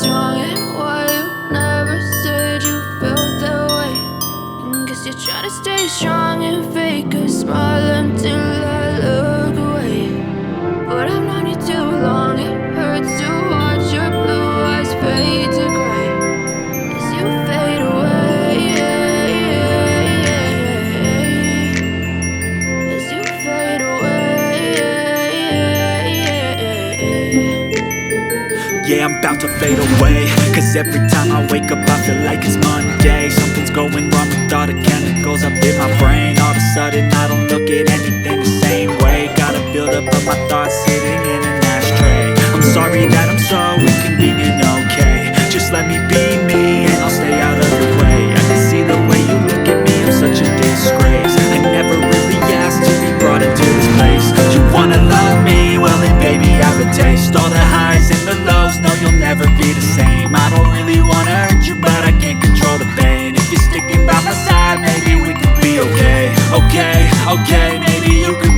what's wrong and why you never said you felt that way. Guess you're trying to stay strong and fake a smile until I look away. But I've known you too long, it hurts to watch your blue eyes fade to gray as you fade away, as you fade away. Yeah, I'm about to fade away, cause every time I wake up I feel like it's Monday. Something's going wrong with all the chemicals up in my brain. All of a sudden I don't look at anything the same way. Gotta build up of my thoughts sitting in an ashtray. I'm sorry that I'm so inconvenient, okay. Just let me be me and I'll stay out of your way. I can see the way you look at me, I'm such a disgrace. I never really asked to be brought into this place. You wanna love me? Well then baby I have a taste. All the highs and the lows, no you'll never be the same. I don't really wanna hurt you but I can't control the pain. If you're sticking by my side maybe we could be okay. Okay, maybe you could